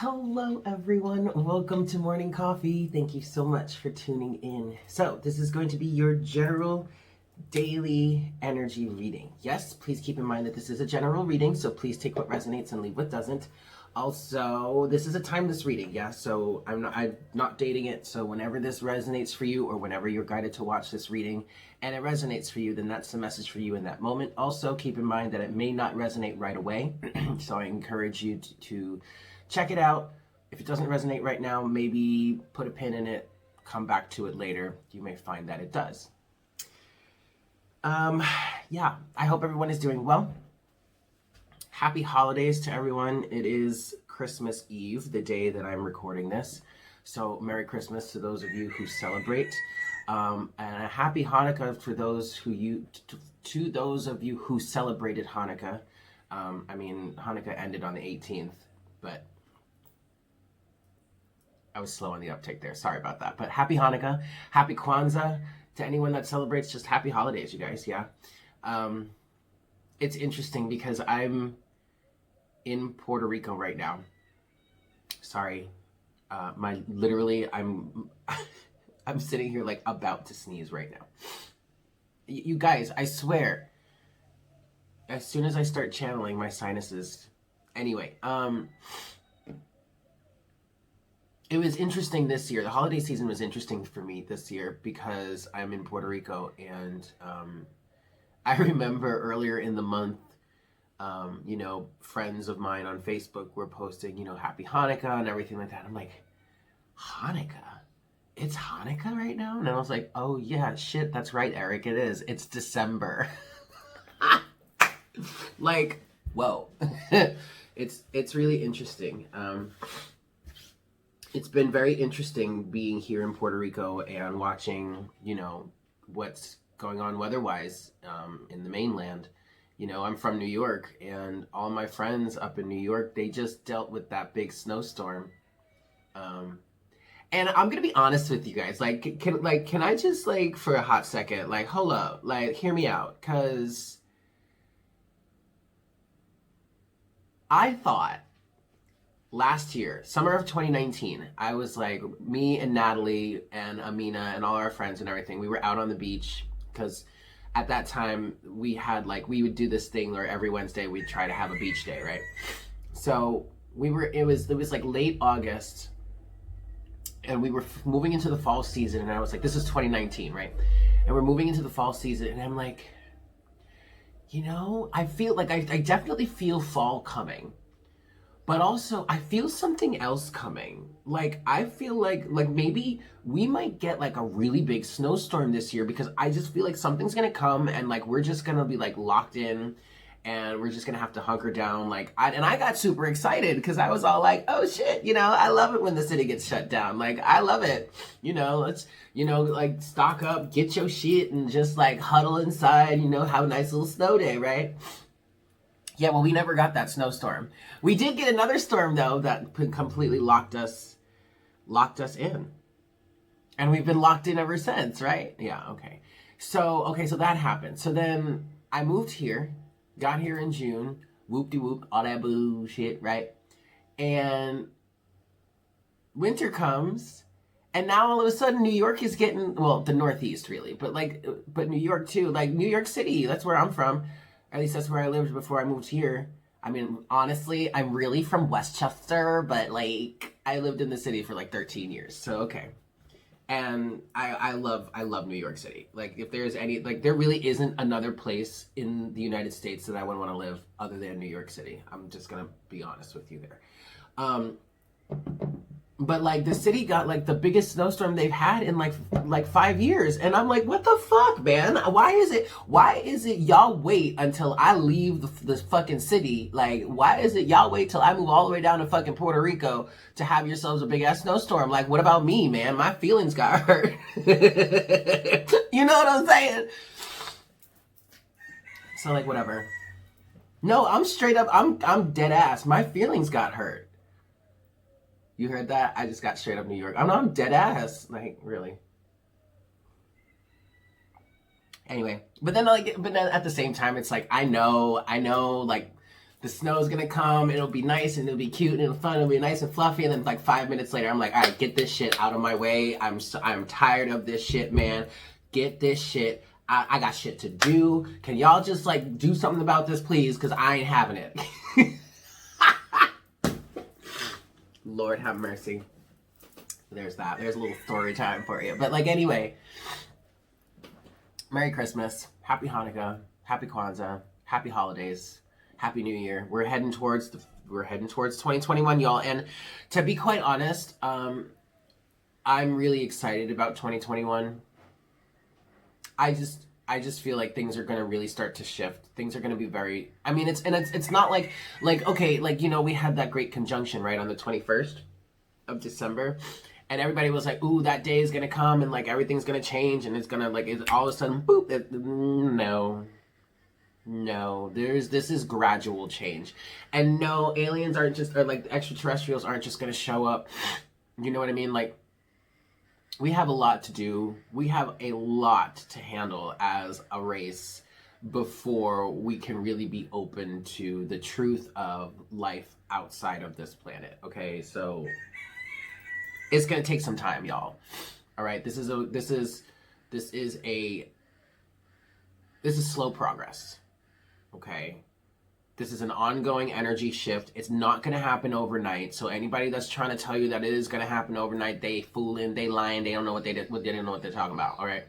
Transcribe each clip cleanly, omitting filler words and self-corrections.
Hello everyone, welcome to Morning Coffee. Thank you so much for tuning in. So this is going to be your general daily energy reading. Yes, please keep in mind that this is a general reading, so please take what resonates and leave what doesn't. Also, this is a timeless reading, yeah, so I'm not dating it, so whenever this resonates for you or whenever you're guided to watch this reading and it resonates for you, then that's the message for you in that moment. Also, keep in mind that it may not resonate right away, so I encourage you to check it out. If it doesn't resonate right now, maybe put a pin in it, come back to it later. You may find that it does. Yeah, I hope everyone is doing well. Happy holidays to everyone. It is Christmas Eve, the day that I'm recording this. So Merry Christmas to those of you who celebrate. And a happy Hanukkah for those to those of you who celebrated Hanukkah. I mean, Hanukkah ended on the 18th, but I was slow on the uptake there. Sorry about that. But happy Hanukkah, happy Kwanzaa to anyone that celebrates. Just happy holidays, you guys. Yeah. It's interesting because I'm in Puerto Rico right now. Sorry. I'm sitting here like about to sneeze right now. You guys, I swear, as soon as I start channeling, my sinuses. Anyway, it was interesting this year. The holiday season was interesting for me this year because I'm in Puerto Rico, and I remember earlier in the month, friends of mine on Facebook were posting, Happy Hanukkah and everything like that. I'm like, Hanukkah? It's Hanukkah right now? And I was like, oh yeah, shit, that's right, Eric, it is. It's December. Like, whoa. It's really interesting. It's been very interesting being here in Puerto Rico and watching, what's going on weather-wise in the mainland. I'm from New York, and all my friends up in New York, they just dealt with that big snowstorm. And I'm gonna be honest with you guys. Can I just for a hot second, hold up, hear me out, cause I thought last year, summer of 2019, I was like, me and Natalie and Amina and all our friends and everything, we were out on the beach because at that time we would do this thing where every Wednesday we'd try to have a beach day, right? So it was like late August and we were moving into the fall season, and I was like, this is 2019, right? And we're moving into the fall season, and I'm like, I feel like I definitely feel fall coming. But also, I feel something else coming. I feel like maybe we might get a really big snowstorm this year, because I just feel like something's gonna come and we're just gonna be locked in, and we're just gonna have to hunker down. I got super excited because I was all like, oh shit, I love it when the city gets shut down. I love it. Let's, stock up, get your shit, and just huddle inside, have a nice little snow day, right? Yeah, well, we never got that snowstorm. We did get another storm, though, that completely locked us in. And we've been locked in ever since, right? Yeah, okay. So that happened. So then I moved here, got here in June, whoop-de-whoop, all that bullshit, right? And winter comes, and now all of a sudden New York is getting, well, the Northeast, really, but New York, too. New York City, that's where I'm from. At least that's where I lived before I moved here. I mean, honestly, I'm really from Westchester, but I lived in the city for 13 years. So, okay. And I love New York City. If there's any, there really isn't another place in the United States that I would want to live other than New York City. I'm just going to be honest with you there. But the city got the biggest snowstorm they've had in 5 years, and I'm like, what the fuck, man? Why is it y'all wait until I leave this fucking city? Why is it y'all wait till I move all the way down to fucking Puerto Rico to have yourselves a big ass snowstorm? What about me, man? My feelings got hurt. You know what I'm saying? So whatever. No, I'm straight up. I'm dead ass. My feelings got hurt. You heard that? I just got straight up New York. I'm dead ass. Really. Anyway, but then at the same time, it's I know, the snow's gonna come, it'll be nice and it'll be cute and it'll fun, it'll be nice and fluffy, and then like 5 minutes later, I'm like, all right, get this shit out of my way. I'm tired of this shit, man. Get this shit. I got shit to do. Can y'all just like do something about this, please? Because I ain't having it. Lord have mercy. There's that. There's a little story time for you. But like anyway, Merry Christmas, Happy Hanukkah, Happy Kwanzaa, Happy Holidays, Happy New Year. We're heading towards 2021, y'all. And to be quite honest, I'm really excited about 2021. I just feel like things are gonna really start to shift. Things are gonna be very. I mean, it's not like okay, like you know, we had that great conjunction right on the 21st of December, and everybody was like, "Ooh, that day is gonna come, and like everything's gonna change, and it's gonna like it's all of a sudden, boop." No. This is gradual change, and no, aliens aren't just or like extraterrestrials aren't just gonna show up. You know what I mean? Like, we have a lot to do. We have a lot to handle as a race before we can really be open to the truth of life outside of this planet. Okay, so it's gonna take some time, y'all. All right, this is slow progress. Okay. This is an ongoing energy shift. It's not going to happen overnight. So anybody that's trying to tell you that it is going to happen overnight, they fooling, they lying, they don't know they didn't know what they're talking about. All right.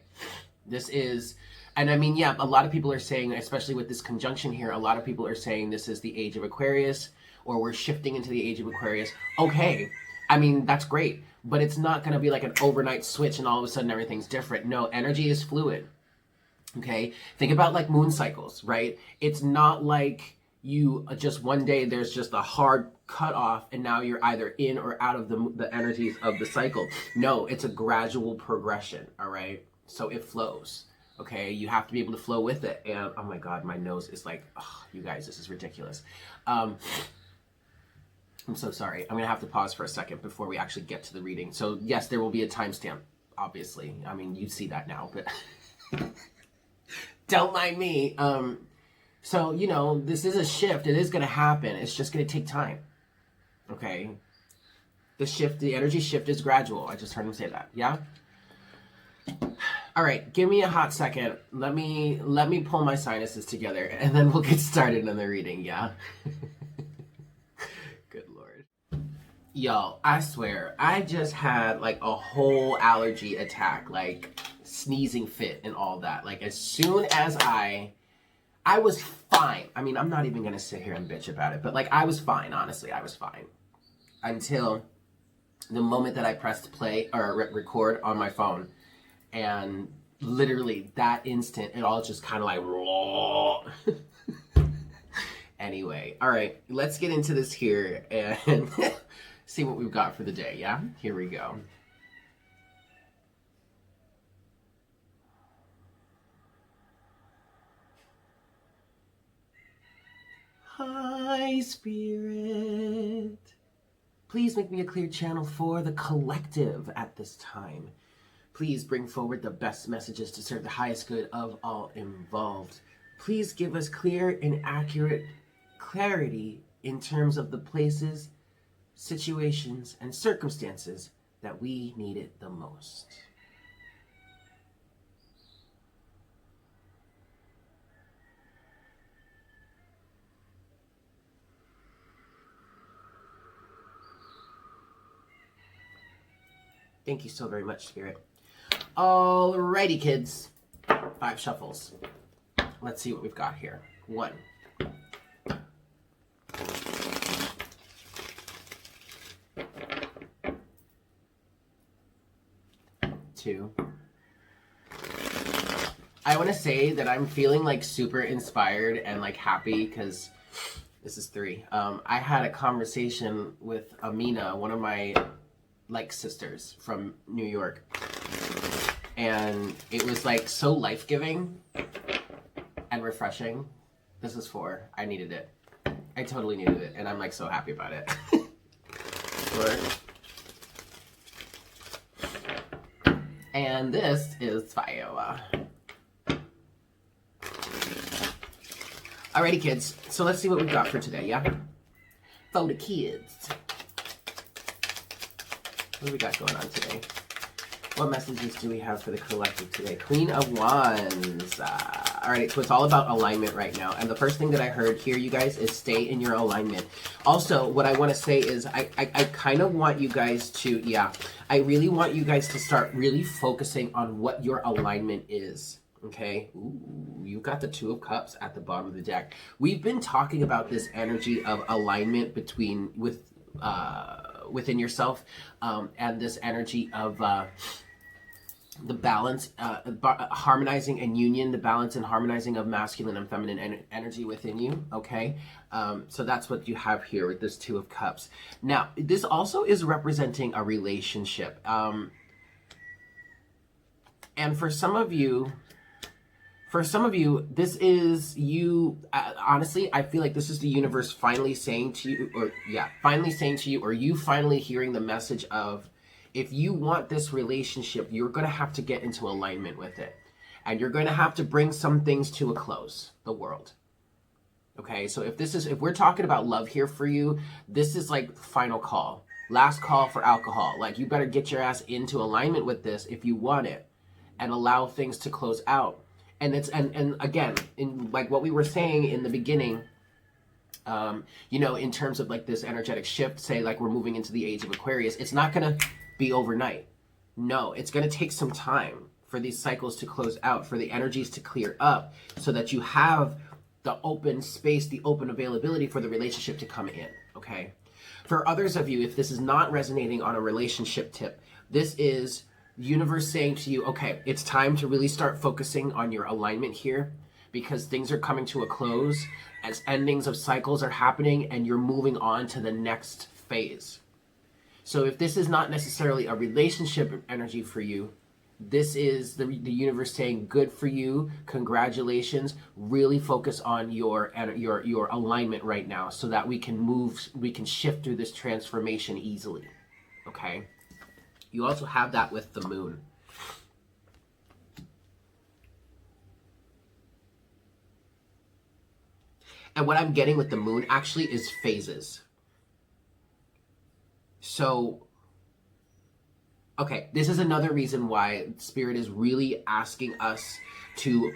This is, and I mean, yeah, a lot of people are saying, especially with this conjunction here, a lot of people are saying this is the age of Aquarius, or we're shifting into the age of Aquarius. Okay. I mean, that's great, but it's not going to be like an overnight switch and all of a sudden everything's different. No, energy is fluid. Okay. Think about like moon cycles, right? It's not like you just one day there's just a hard cutoff and now you're either in or out of the energies of the cycle. No, it's a gradual progression. All right, so it flows. Okay, you have to be able to flow with it. And oh my god, my nose is like, oh, you guys, this is ridiculous. I'm so sorry. I'm gonna have to pause for a second before we actually get to the reading. So yes, there will be a timestamp, obviously. I mean, you see that now, but don't mind me. So, you know, this is a shift. It is going to happen. It's just going to take time. Okay? The energy shift is gradual. I just heard him say that. Yeah? All right. Give me a hot second. Let me pull my sinuses together, and then we'll get started on the reading. Yeah? Good Lord. Y'all, I swear, I just had, like, a whole allergy attack. Like, sneezing fit and all that. Like, as soon as I was fine. I mean, I'm not even going to sit here and bitch about it, but like I was fine. Honestly, I was fine until the moment that I pressed play or record on my phone, and literally that instant, it all just kind of like, anyway. All right, let's get into this here and see what we've got for the day. Yeah, here we go. Hi, Spirit. Please make me a clear channel for the collective at this time. Please bring forward the best messages to serve the highest good of all involved. Please give us clear and accurate clarity in terms of the places, situations, and circumstances that we need it the most. Thank you so very much, Spirit. Alrighty, kids. 5 shuffles. Let's see what we've got here. 1. 2. I want to say that I'm feeling like super inspired and like happy because this is 3. I had a conversation with Amina, one of my like sisters from New York, and it was like so life-giving and refreshing. This is 4. I needed it. I totally needed it, and I'm like so happy about it. 4. And this is 5. Alrighty, kids. So let's see what we got for today, yeah? For the kids. What do we got going on today? What messages do we have for the collective today? Queen of Wands. All right, so it's all about alignment right now. And the first thing that I heard here, you guys, is stay in your alignment. Also, what I want to say is I kind of want you guys to, I really want you guys to start really focusing on what your alignment is. Okay, ooh, you've got the Two of Cups at the bottom of the deck. We've been talking about this energy of alignment within yourself, and this energy of the balance, harmonizing and union, the balance and harmonizing of masculine and feminine energy within you. Okay, so that's what you have here with this Two of Cups. Now, this also is representing a relationship, and for some of you, this is you. Honestly, I feel like this is the universe finally saying to you, or you finally hearing the message of, if you want this relationship, you're going to have to get into alignment with it. And you're going to have to bring some things to a close, the world. Okay, so if we're talking about love here for you, this is like final call. Last call for alcohol. Like, you better get your ass into alignment with this if you want it, and allow things to close out. And and again, in like what we were saying in the beginning, in terms of like this energetic shift, say like we're moving into the age of Aquarius, it's not going to be overnight. No, it's going to take some time for these cycles to close out, for the energies to clear up, so that you have the open space, the open availability for the relationship to come in. Okay. For others of you, if this is not resonating on a relationship tip, this is universe saying to you, okay, it's time to really start focusing on your alignment here, because things are coming to a close as endings of cycles are happening and you're moving on to the next phase. So if this is not necessarily a relationship energy for you, this is the universe saying, good for you, congratulations, really focus on your alignment right now, so that we can shift through this transformation easily. Okay. You also have that with the moon. And what I'm getting with the moon actually is phases. So, okay, this is another reason why Spirit is really asking us to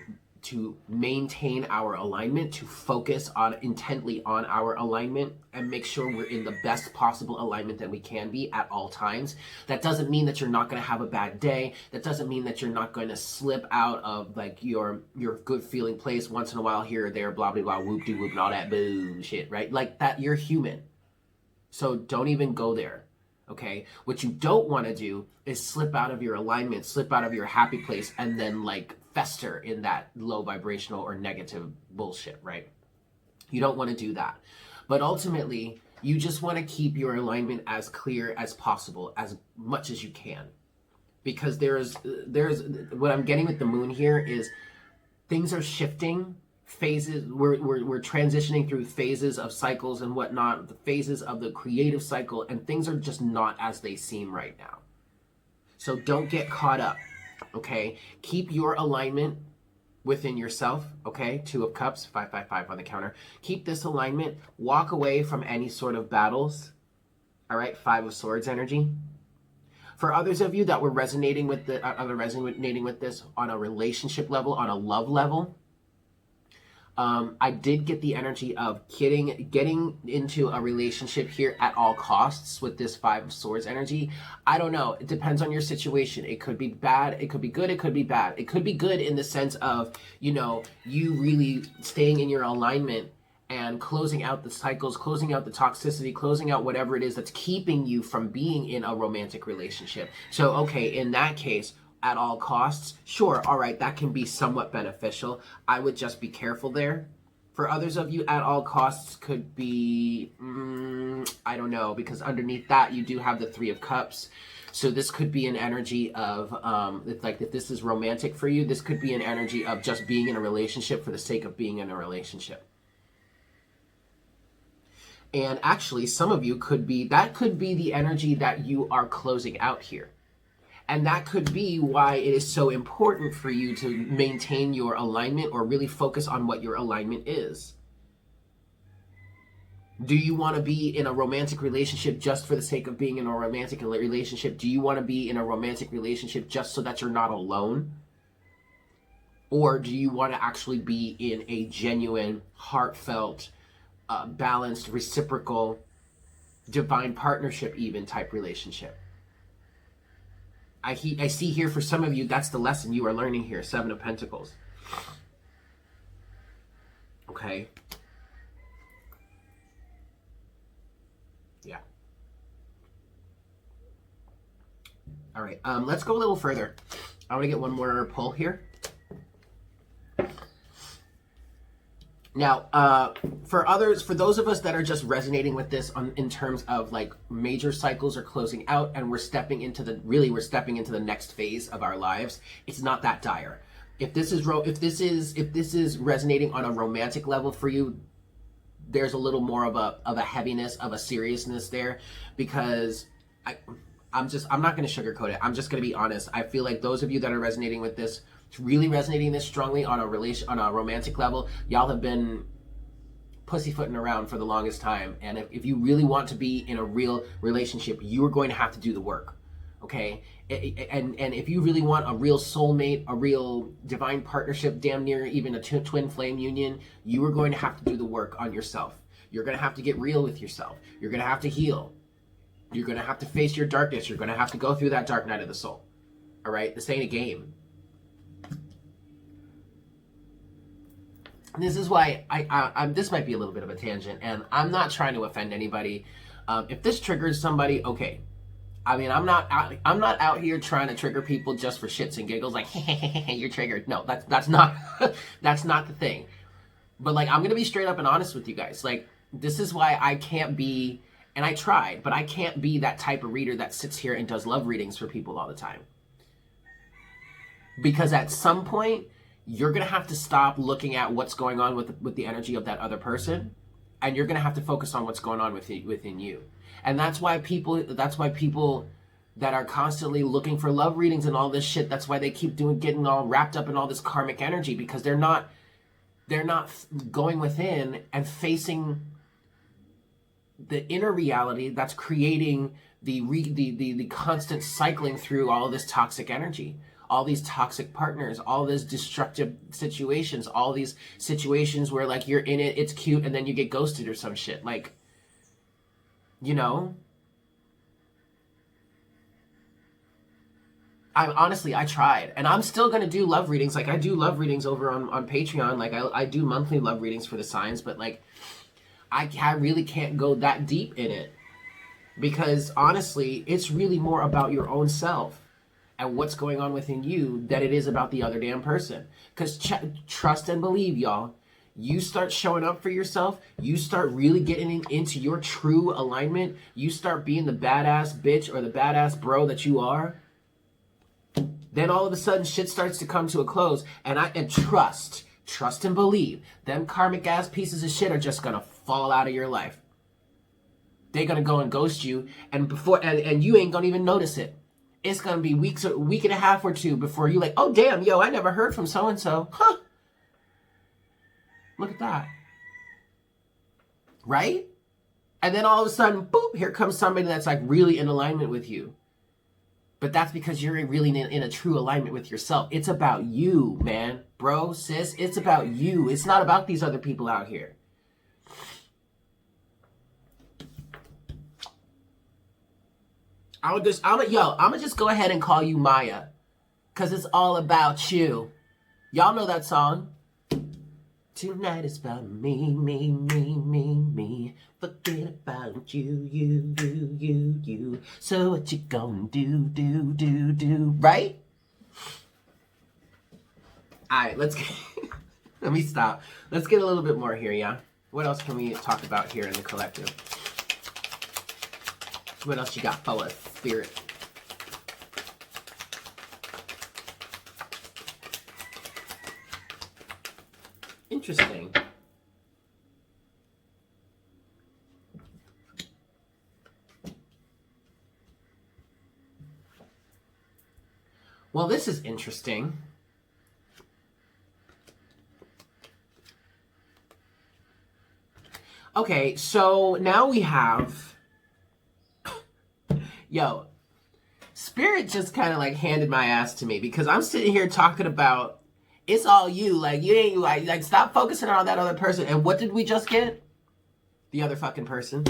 maintain our alignment, to focus intently on our alignment, and make sure we're in the best possible alignment that we can be at all times. That doesn't mean that you're not going to have a bad day. That doesn't mean that you're not going to slip out of like your good feeling place once in a while here or there, blah blah blah, whoop de whoop, and all that bullshit, right? Like that, you're human. So don't even go there. Okay, what you don't want to do is slip out of your alignment, slip out of your happy place, and then like fester in that low vibrational or negative bullshit, right? You don't want to do that. But ultimately, you just want to keep your alignment as clear as possible, as much as you can. Because there's what I'm getting with the moon here is things are shifting. Phases, we're transitioning through phases of cycles and whatnot, the phases of the creative cycle, and things are just not as they seem right now. So don't get caught up, okay? Keep your alignment within yourself, okay? Two of Cups, 555 on the counter. Keep this alignment. Walk away from any sort of battles, all right? Five of Swords energy. For others of you that were resonating with this on a relationship level, on a love level, I did get the energy of getting into a relationship here at all costs with this Five of Swords energy. I don't know. It depends on your situation. It could be bad. It could be good. It could be bad. It could be good in the sense of, you really staying in your alignment and closing out the cycles, closing out the toxicity, closing out whatever it is that's keeping you from being in a romantic relationship. So, okay, in that case, at all costs, sure, all right, that can be somewhat beneficial. I would just be careful there. For others of you, at all costs could be, I don't know, because underneath that you do have the Three of Cups. So this could be an energy of, if this is romantic for you, this could be an energy of just being in a relationship for the sake of being in a relationship. And actually, some of you could be the energy that you are closing out here. And that could be why it is so important for you to maintain your alignment, or really focus on what your alignment is. Do you want to be in a romantic relationship just for the sake of being in a romantic relationship? Do you want to be in a romantic relationship just so that you're not alone? Or do you want to actually be in a genuine, heartfelt, balanced, reciprocal, divine partnership even type relationship? I see here for some of you, that's the lesson you are learning here. 7 of Pentacles. Okay. Yeah. All right. Let's go a little further. I want to get one more pull here. Now, for those of us that are just resonating with this in terms of like major cycles are closing out and we're stepping into the next phase of our lives, it's not that dire. If this is resonating on a romantic level for you, there's a little more of a heaviness, of a seriousness there, because I'm not going to sugarcoat it. I'm just going to be honest. I feel like those of you that are resonating with this, really resonating this strongly on a romantic level, y'all have been pussyfooting around for the longest time. And if you really want to be in a real relationship, you are going to have to do the work. Okay? And if you really want a real soulmate, a real divine partnership, damn near even a twin flame union, you are going to have to do the work on yourself. You're going to have to get real with yourself. You're going to have to heal. You're going to have to face your darkness. You're going to have to go through that dark night of the soul. All right? This ain't a game. This is why I'm this might be a little bit of a tangent, and I'm not trying to offend anybody. If this triggers somebody, okay. I mean, I'm not out here trying to trigger people just for shits and giggles, like you're triggered. No, that's not that's not the thing. But like, I'm gonna be straight up and honest with you guys. Like, this is why I can't be, and I tried, but I can't be that type of reader that sits here and does love readings for people all the time. Because at some point, you're going to have to stop looking at what's going on with the energy of that other person, and you're going to have to focus on what's going on within you. And that's why people that are constantly looking for love readings and all this shit, that's why they keep getting all wrapped up in all this karmic energy, because they're not going within and facing the inner reality that's creating the constant cycling through all this toxic energy. All these toxic partners, all these destructive situations, all these situations where like you're in it, it's cute, and then you get ghosted or some shit. Like, you know, I tried, and I'm still gonna do love readings. Like, I do love readings over on Patreon. Like, I do monthly love readings for the signs, but like, I really can't go that deep in it, because honestly, it's really more about your own self and what's going on within you than it is about the other damn person. Because trust and believe, y'all, you start showing up for yourself, you start really getting into your true alignment, you start being the badass bitch or the badass bro that you are, then all of a sudden shit starts to come to a close, and trust and believe, them karmic ass pieces of shit are just gonna fall out of your life. They're gonna go and ghost you, and you ain't gonna even notice it. It's going to be a week and a half or two before you like, oh, damn, yo, I never heard from so-and-so. Huh. Look at that. Right? And then all of a sudden, boop, here comes somebody that's like really in alignment with you. But that's because you're really in a true alignment with yourself. It's about you, man. Bro, sis, it's about you. It's not about these other people out here. I'm gonna just go ahead and call you Maya, cause it's all about you. Y'all know that song. Tonight is about me, me, me, me, me. Forget about you. So what you gonna do, right? All right, let's get, let me stop. Let's get a little bit more here, yeah? What else can we talk about here in the collective? What else you got for us, Spirit? Interesting. Well, this is interesting. Okay, so now we have, yo, Spirit just kind of like handed my ass to me because I'm sitting here talking about it's all you. Like, you ain't like stop focusing on that other person. And what did we just get? The other fucking person.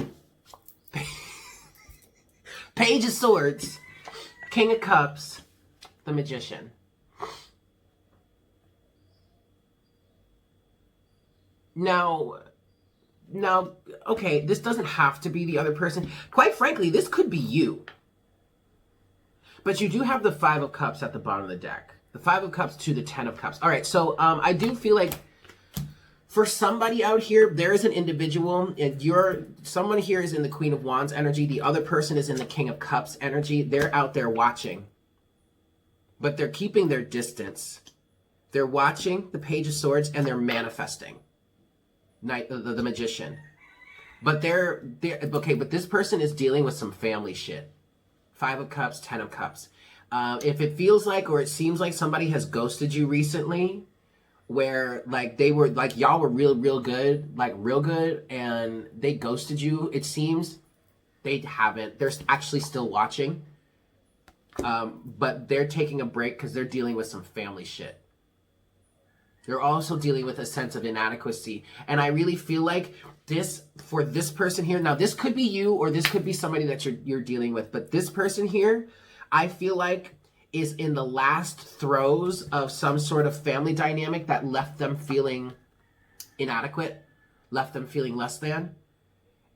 Page of Swords, King of Cups, the Magician. Now, okay, this doesn't have to be the other person. Quite frankly, this could be you. But you do have the Five of Cups at the bottom of the deck. The Five of Cups to the Ten of Cups. All right, so I do feel like for somebody out here, there is an individual, and someone here is in the Queen of Wands energy. The other person is in the King of Cups energy. They're out there watching, but they're keeping their distance. They're watching the Page of Swords, and they're manifesting. The Magician. But they're okay, but this person is dealing with some family shit. Five of Cups, Ten of Cups. If it feels like or it seems like somebody has ghosted you recently, where like they were like y'all were real good, like real good, and they ghosted you, it seems they haven't. They're actually still watching. But they're taking a break because they're dealing with some family shit. They're also dealing with a sense of inadequacy. And I really feel like for this person here, now this could be you or this could be somebody that you're dealing with, but this person here, I feel like is in the last throes of some sort of family dynamic that left them feeling inadequate, left them feeling less than.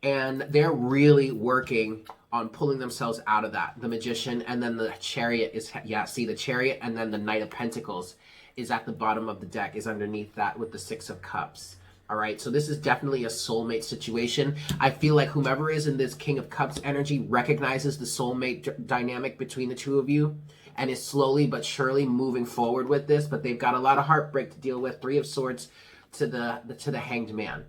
And they're really working on pulling themselves out of that. The Magician, and then the Chariot is, the Chariot, and then the Knight of Pentacles is at the bottom of the deck, is underneath that with the Six of Cups. All right, so this is definitely a soulmate situation. I feel like whomever is in this King of Cups energy recognizes the soulmate dynamic between the two of you and is slowly but surely moving forward with this, but they've got a lot of heartbreak to deal with. Three of Swords to the Hanged Man.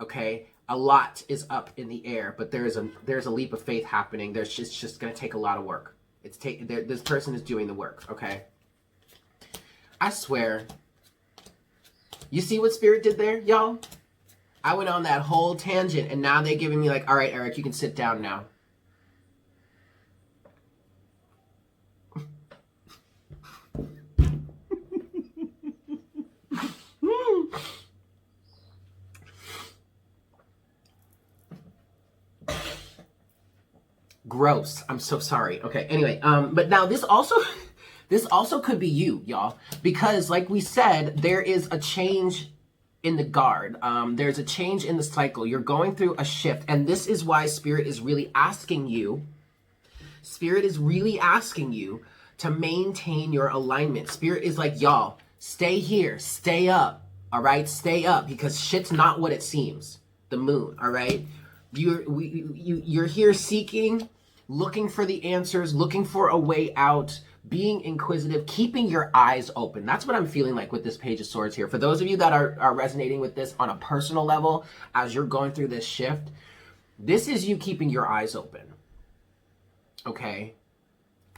Okay, a lot is up in the air, but there's a leap of faith happening. There's just going to take a lot of work. This person is doing the work, okay? I swear. You see what Spirit did there, y'all? I went on that whole tangent, and now they're giving me like, all right, Eric, you can sit down now. Gross. I'm so sorry. Okay, anyway, but now this also could be you, y'all, because like we said, there is a change in the guard. There's a change in the cycle. You're going through a shift, and this is why Spirit is really asking you. Spirit is really asking you to maintain your alignment. Spirit is like, y'all, stay here, stay up, all right? Stay up, because shit's not what it seems. The moon, all right? You're here seeking, looking for the answers, looking for a way out, being inquisitive, keeping your eyes open. That's what I'm feeling like with this Page of Swords here. For those of you that are resonating with this on a personal level, as you're going through this shift, this is you keeping your eyes open, okay?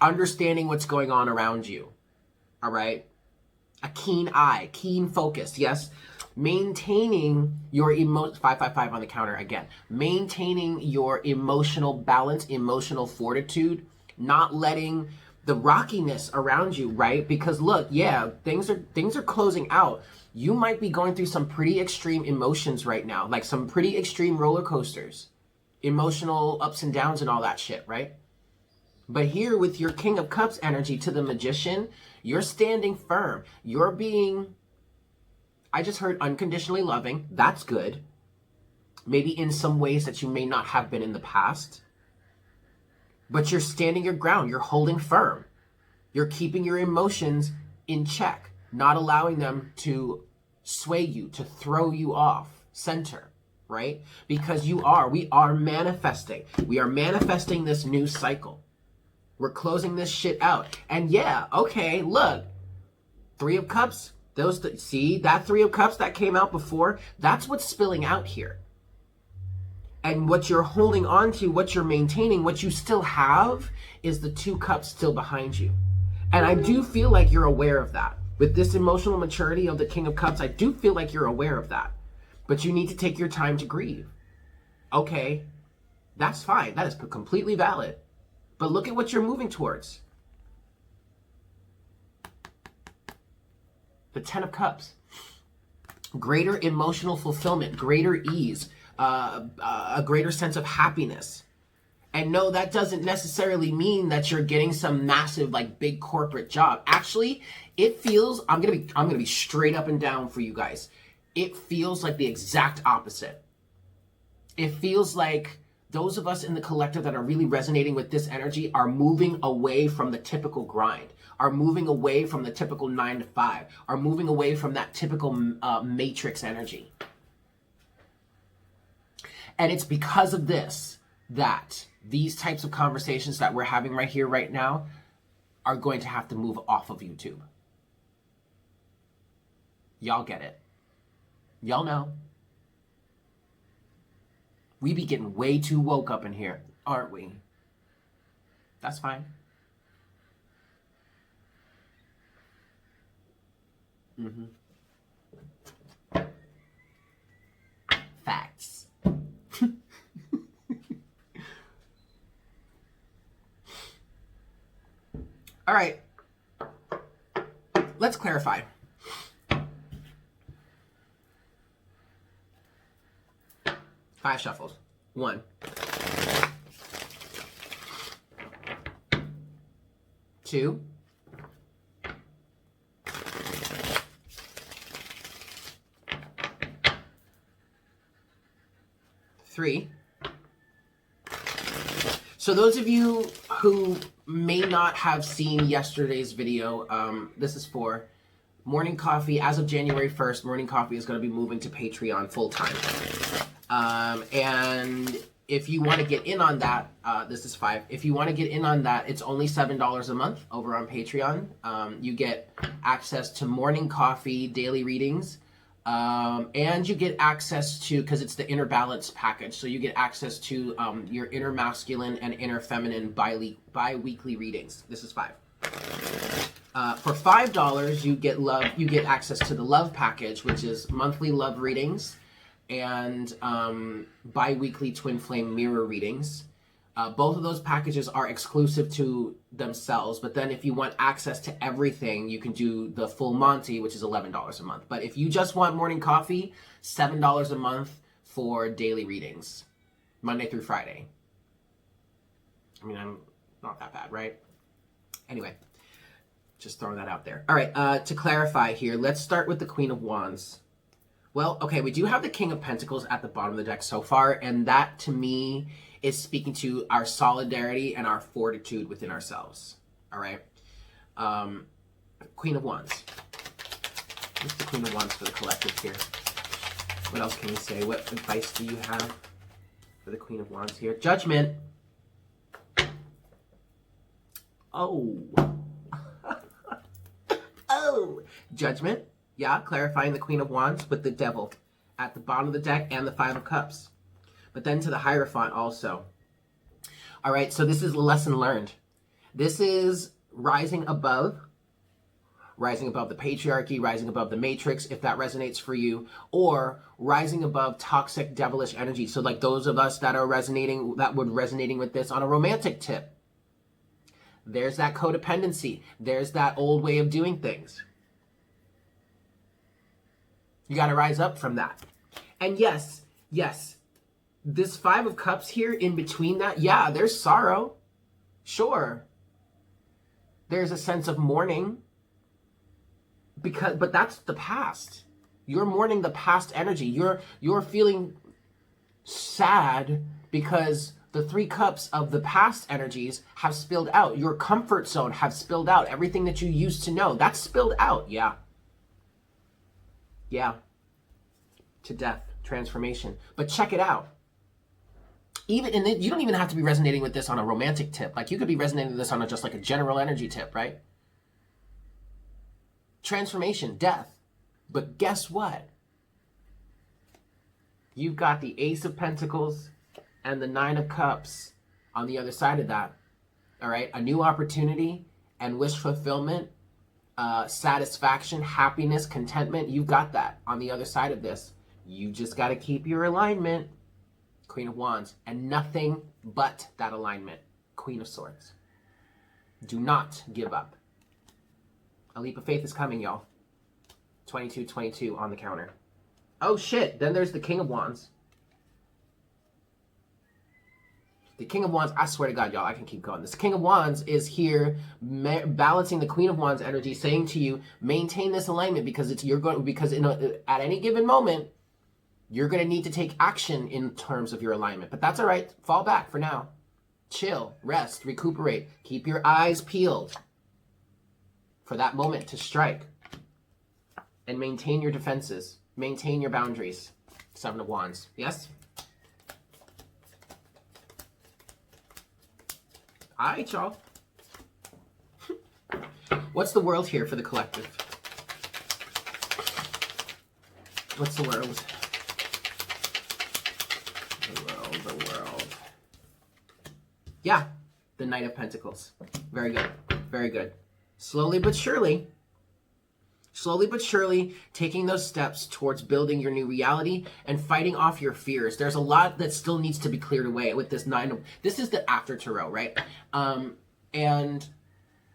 Understanding what's going on around you, all right? A keen eye, keen focus, yes? Maintaining your 555 on the counter again. Maintaining your emotional balance, emotional fortitude, not letting the rockiness around you, right? Because look, yeah, things are closing out. You might be going through some pretty extreme emotions right now, like some pretty extreme roller coasters, emotional ups and downs and all that shit, right? But here with your King of Cups energy to the Magician, you're standing firm. You're being, I just heard unconditionally loving. That's good. Maybe in some ways that you may not have been in the past. But you're standing your ground. You're holding firm. You're keeping your emotions in check, not allowing them to sway you, to throw you off center, right? Because we are manifesting. We are manifesting this new cycle. We're closing this shit out. And yeah, okay, look. Three of Cups. See, that Three of Cups that came out before, that's what's spilling out here. And what you're holding on to, what you're maintaining, what you still have is the Two Cups still behind you. And I do feel like you're aware of that. With this emotional maturity of the King of Cups, I do feel like you're aware of that. but you need to take your time to grieve. Okay, that's fine. That is completely valid. But look at what you're moving towards. The Ten of Cups. Greater emotional fulfillment, greater ease, a greater sense of happiness. And no, that doesn't necessarily mean that you're getting some massive, like, big corporate job. Actually, it feels, I'm gonna be straight up and down for you guys. It feels like the exact opposite. It feels like those of us in the collective that are really resonating with this energy are moving away from the typical grind, are moving away from the typical 9 to 5, are moving away from that typical matrix energy. And it's because of this that these types of conversations that we're having right here, right now, are going to have to move off of YouTube. Y'all get it. Y'all know. We be getting way too woke up in here, aren't we? That's fine. Facts. All right. Let's clarify. Five shuffles. 1, 2, 3. So those of you who may not have seen yesterday's video, this is for Morning Coffee. As of January 1st, Morning Coffee is going to be moving to Patreon full-time. And if you want to get in on that, this is 5. If you want to get in on that, it's only $7 a month over on Patreon. You get access to Morning Coffee daily readings. And you get access to, because it's the Inner Balance package, so you get access to your inner masculine and inner feminine bi-weekly readings. This is 5. For $5, you get access to the Love package, which is monthly love readings and bi-weekly twin flame mirror readings. Both of those packages are exclusive to themselves, but then if you want access to everything, you can do the full Monty, which is $11 a month. But if you just want Morning Coffee, $7 a month for daily readings, Monday through Friday. I mean, I'm not that bad, right? Anyway, just throwing that out there. All right, to clarify here, let's start with the Queen of Wands. Well, okay, we do have the King of Pentacles at the bottom of the deck so far, and that, to me, is speaking to our solidarity and our fortitude within ourselves. All right? Queen of Wands. What's the Queen of Wands for the collective here? What else can we say? What advice do you have for the Queen of Wands here? Judgment. Oh. Oh. Judgment. Yeah, clarifying the Queen of Wands with the Devil at the bottom of the deck and the Five of Cups. But then to the Hierophant also. All right, so this is a lesson learned. This is rising above the patriarchy, rising above the matrix, if that resonates for you, or rising above toxic, devilish energy. So like those of us that would resonating with this on a romantic tip. There's that codependency. There's that old way of doing things. You got to rise up from that. And yes, this Five of Cups here in between that, yeah, there's sorrow. Sure. There's a sense of mourning. But that's the past. You're mourning the past energy. You're feeling sad because the 3 cups of the past energies have spilled out. Your comfort zone have spilled out. Everything that you used to know, that's spilled out. Yeah. Yeah. To death, transformation. But check it out. You don't even have to be resonating with this on a romantic tip. Like you could be resonating with this on just like a general energy tip, right? Transformation, death. But guess what? You've got the Ace of Pentacles and the Nine of Cups on the other side of that. All right, a new opportunity and wish fulfillment, satisfaction, happiness, contentment. You've got that on the other side of this. You just got to keep your alignment. Queen of Wands. And nothing but that alignment. Queen of Swords. Do not give up. A leap of faith is coming, y'all. 22-22 on the counter. Oh, shit. Then there's the King of Wands. The King of Wands, I swear to God, y'all, I can keep going. This King of Wands is here balancing the Queen of Wands energy, saying to you, maintain this alignment because at any given moment, you're going to need to take action in terms of your alignment. But that's all right. Fall back for now. Chill, rest, recuperate. Keep your eyes peeled for that moment to strike. And maintain your defenses. Maintain your boundaries. Seven of Wands. Yes? All right, y'all. What's the world here for the collective? What's the world? The world. Yeah, the Knight of Pentacles. Very good. Very good. Slowly but surely, taking those steps towards building your new reality and fighting off your fears. There's a lot that still needs to be cleared away with this this is the after tarot, right? And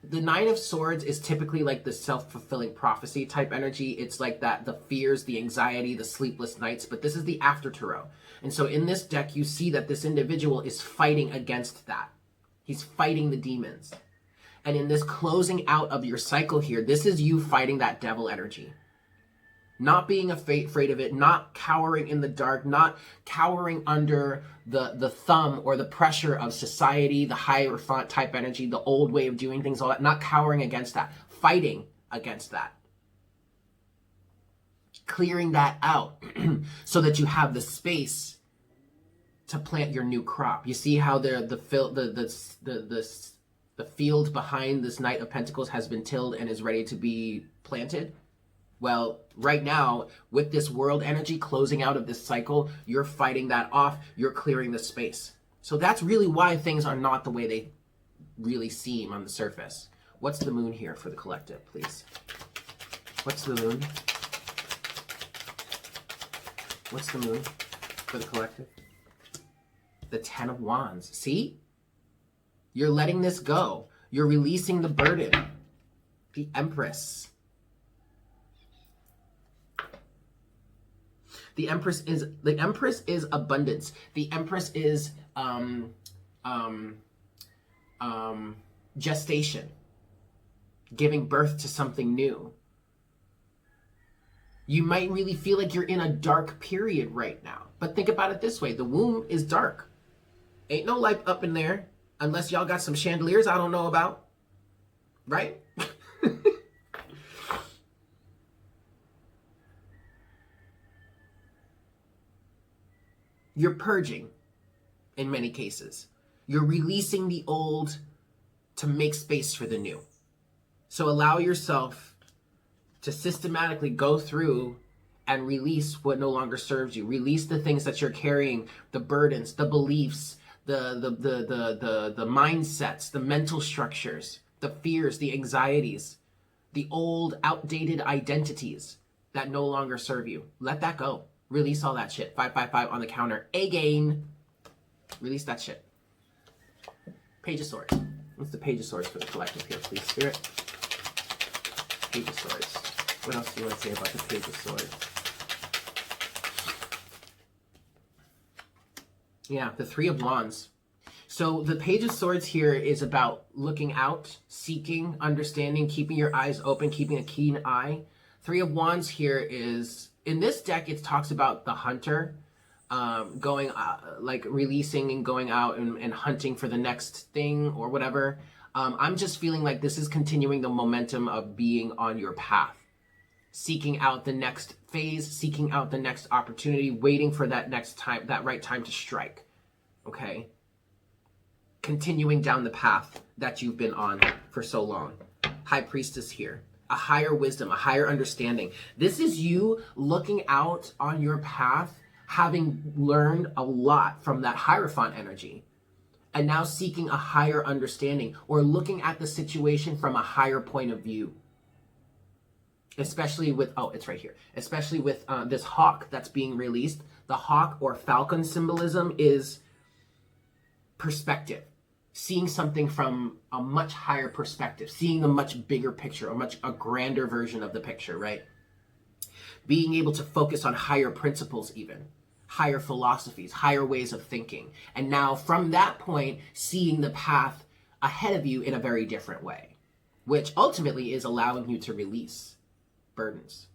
the Nine of Swords is typically like the self-fulfilling prophecy type energy. It's like that, the fears, the anxiety, the sleepless nights, but this is the after tarot. And so in this deck, you see that this individual is fighting against that. He's fighting the demons. And in this closing out of your cycle here, this is you fighting that devil energy. Not being afraid of it, not cowering in the dark, not cowering under the thumb or the pressure of society, the hierophant type energy, the old way of doing things, all that, not cowering against that, fighting against that. Clearing that out so that you have the space to plant your new crop. You see how the field behind this Knight of Pentacles has been tilled and is ready to be planted? Well, right now, with this world energy closing out of this cycle, you're fighting that off, you're clearing the space. So that's really why things are not the way they really seem on the surface. What's the moon here for the collective, please? What's the moon? What's the moon for the collective? The Ten of Wands. See? You're letting this go. You're releasing the burden. The Empress. The Empress is abundance. The Empress is gestation. Giving birth to something new. You might really feel like you're in a dark period right now. But think about it this way. The womb is dark. Ain't no light up in there. Unless y'all got some chandeliers I don't know about. Right? You're purging in many cases. You're releasing the old to make space for the new. So allow yourself to systematically go through and release what no longer serves you. Release the things that you're carrying, the burdens, the beliefs, the mindsets, the mental structures, the fears, the anxieties, the old outdated identities that no longer serve you. Let that go. Release all that shit. 555 on the counter. Again. Release that shit. Page of Swords. What's the Page of Swords for the collective here, please, Spirit? Page of Swords. What else do you want to say about the Page of Swords? Yeah, the Three of Wands. So the Page of Swords here is about looking out, seeking, understanding, keeping your eyes open, keeping a keen eye. Three of Wands here is, in this deck, it talks about the hunter going, like releasing and going out and hunting for the next thing or whatever. I'm just feeling like this is continuing the momentum of being on your path. Seeking out the next phase, seeking out the next opportunity, waiting for that next time, that right time to strike. Okay? Continuing down the path that you've been on for so long. High Priestess here. A higher wisdom, a higher understanding. This is you looking out on your path, having learned a lot from that Hierophant energy, and now seeking a higher understanding or looking at the situation from a higher point of view. especially with, oh, it's right here, especially with this hawk that's being released. The hawk or falcon symbolism is perspective, seeing something from a much higher perspective, seeing a much bigger picture, a grander version of the picture, right? Being able to focus on higher principles, even higher philosophies, higher ways of thinking. And now from that point, seeing the path ahead of you in a very different way, which ultimately is allowing you to release burdens.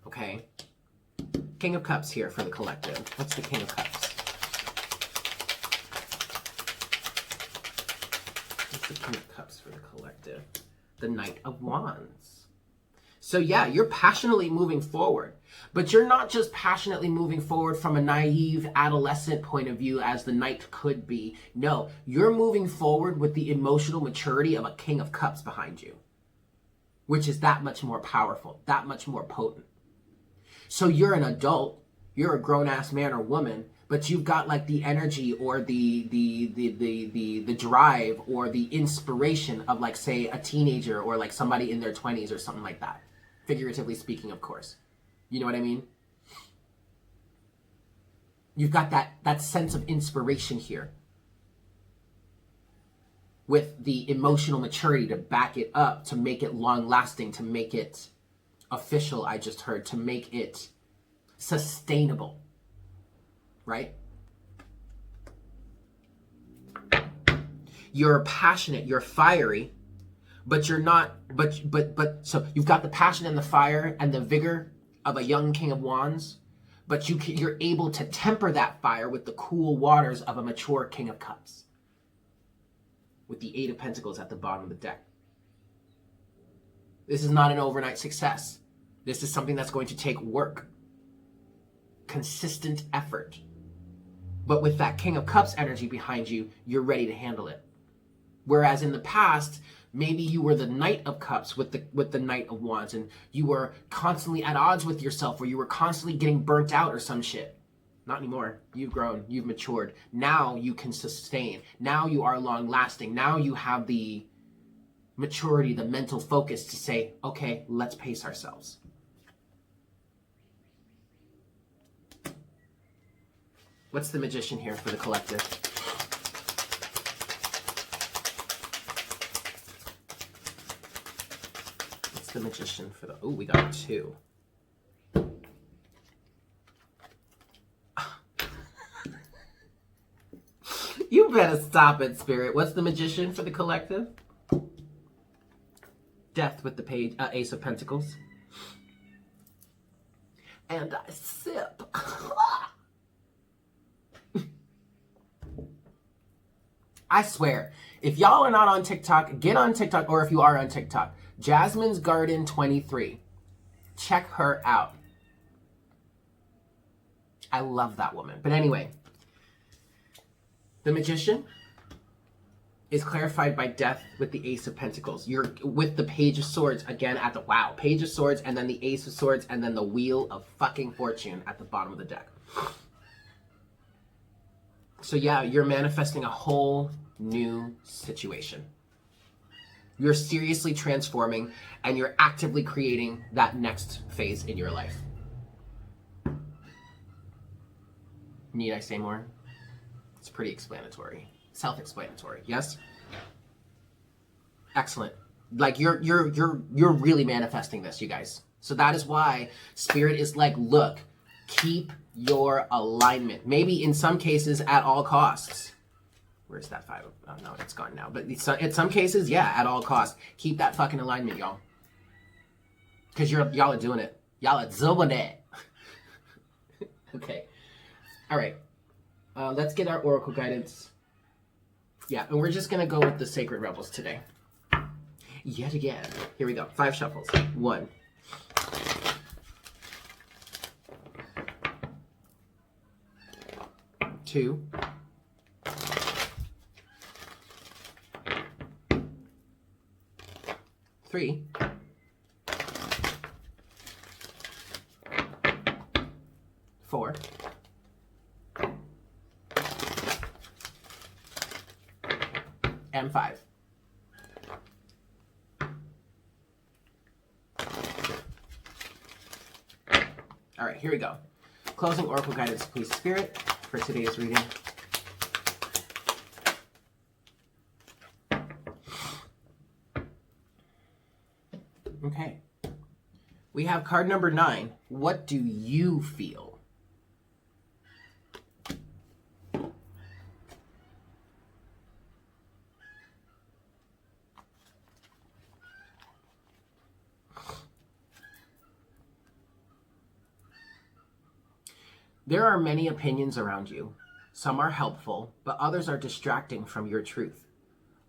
Okay? King of Cups here for the collective. What's the King of Cups? What's the King of Cups for the collective? The Knight of Wands. So yeah, you're passionately moving forward, but you're not just passionately moving forward from a naive adolescent point of view as the Knight could be. No, you're moving forward with the emotional maturity of a King of Cups behind you, which is that much more powerful, that much more potent. So you're an adult, you're a grown-ass man or woman, but you've got like the energy or the drive or the inspiration of like, say, a teenager or like somebody in their 20s or something like that. Figuratively speaking, of course. You know what I mean? You've got that sense of inspiration here with the emotional maturity to back it up, to make it long-lasting, to make it official, I just heard, to make it sustainable, right? You're passionate, you're fiery, but you're not, so you've got the passion and the fire and the vigor of a young King of Wands, but you're able to temper that fire with the cool waters of a mature King of Cups, with the Eight of Pentacles at the bottom of the deck. This is not an overnight success. This is something that's going to take work, consistent effort. But with that King of Cups energy behind you, you're ready to handle it. Whereas in the past, maybe you were the Knight of Cups with the Knight of Wands, and you were constantly at odds with yourself, or you were constantly getting burnt out or some shit. Not anymore. You've grown. You've matured. Now you can sustain. Now you are long-lasting. Now you have the maturity, the mental focus to say, okay, let's pace ourselves. What's the Magician here for the collective? What's the Magician for the... Oh, we got 2. You better stop it, Spirit. What's the Magician for the collective? Death with the page, Ace of Pentacles. And I sip. I swear, if y'all are not on TikTok, get on TikTok, or if you are on TikTok, Jasmine's Garden 23. Check her out. I love that woman. But anyway, the Magician is clarified by Death with the Ace of Pentacles. You're with the Page of Swords again at the, wow, Page of Swords, and then the Ace of Swords, and then the Wheel of fucking Fortune at the bottom of the deck. So yeah, you're manifesting a whole new situation. You're seriously transforming, and you're actively creating that next phase in your life. Need I say more? It's pretty explanatory. Self-explanatory, yes? Excellent. Like you're really manifesting this, you guys. So that is why Spirit is like, look, keep your alignment. Maybe in some cases at all costs. Where's that 5? Oh no, it's gone now. But in some cases, yeah, at all costs. Keep that fucking alignment, y'all. Because y'all are doing it. Y'all are doing it. Okay. All right. Let's get our Oracle guidance. Yeah, and we're just going to go with the Sacred Rebels today. Yet again. Here we go. 5 shuffles. 1. 2. 3. 4. And 5. All right, here we go. Closing oracle guidance, please, Spirit, for today's reading. Okay. We have card number 9. What do you feel? There are many opinions around you. Some are helpful, but others are distracting from your truth.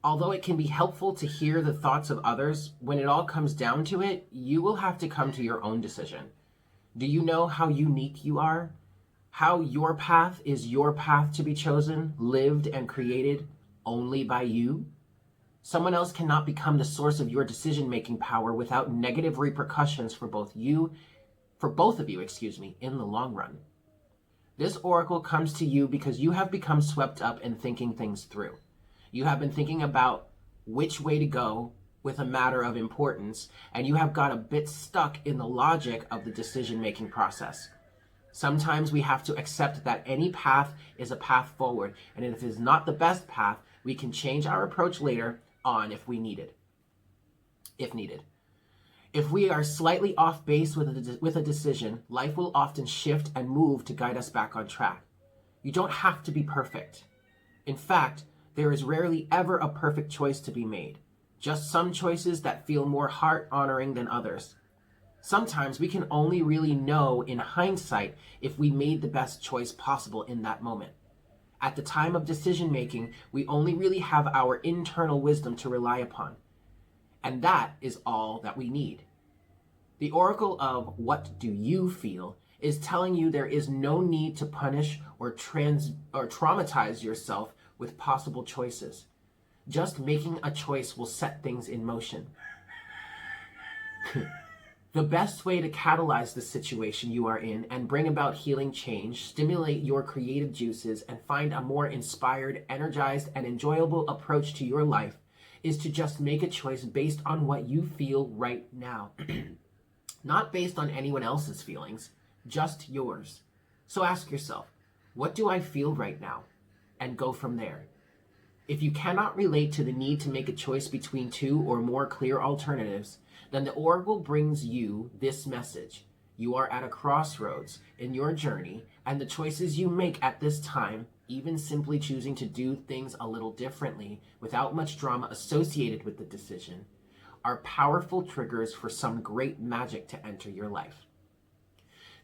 Although it can be helpful to hear the thoughts of others, when it all comes down to it, you will have to come to your own decision. Do you know how unique you are? How your path is your path to be chosen, lived, and created only by you? Someone else cannot become the source of your decision-making power without negative repercussions for both of you, in the long run. This oracle comes to you because you have become swept up in thinking things through. You have been thinking about which way to go with a matter of importance, and you have got a bit stuck in the logic of the decision-making process. Sometimes we have to accept that any path is a path forward, and if it is not the best path, we can change our approach later on if needed. If we are slightly off base with a decision, life will often shift and move to guide us back on track. You don't have to be perfect. In fact, there is rarely ever a perfect choice to be made, just some choices that feel more heart-honoring than others. Sometimes we can only really know in hindsight if we made the best choice possible in that moment. At the time of decision-making, we only really have our internal wisdom to rely upon. And that is all that we need. The oracle of what do you feel is telling you there is no need to punish or traumatize yourself with possible choices. Just making a choice will set things in motion. The best way to catalyze the situation you are in and bring about healing change, stimulate your creative juices, and find a more inspired, energized, and enjoyable approach to your life is to just make a choice based on what you feel right now. Not based on anyone else's feelings, just yours. So ask yourself, what do I feel right now? And go from there. If you cannot relate to the need to make a choice between two or more clear alternatives, then the oracle brings you this message. You are at a crossroads in your journey, and the choices you make at this time, even simply choosing to do things a little differently without much drama associated with the decision, are powerful triggers for some great magic to enter your life.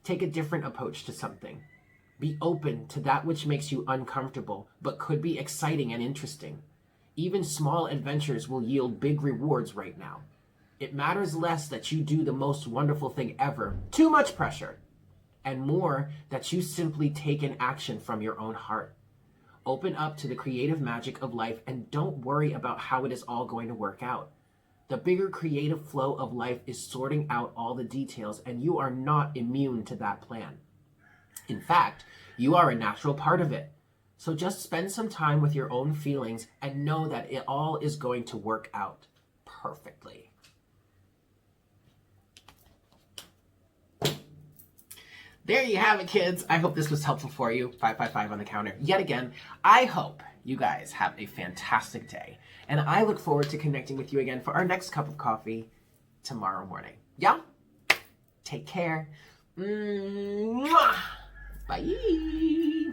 Take a different approach to something. Be open to that which makes you uncomfortable, but could be exciting and interesting. Even small adventures will yield big rewards right now. It matters less that you do the most wonderful thing ever, too much pressure, and more that you simply take an action from your own heart. Open up to the creative magic of life and don't worry about how it is all going to work out. The bigger creative flow of life is sorting out all the details, and you are not immune to that plan. In fact, you are a natural part of it. So just spend some time with your own feelings and know that it all is going to work out perfectly. There you have it, kids. I hope this was helpful for you. 555 on the counter. Yet again, I hope you guys have a fantastic day. And I look forward to connecting with you again for our next cup of coffee tomorrow morning. Yeah? Take care. Mwah! Bye.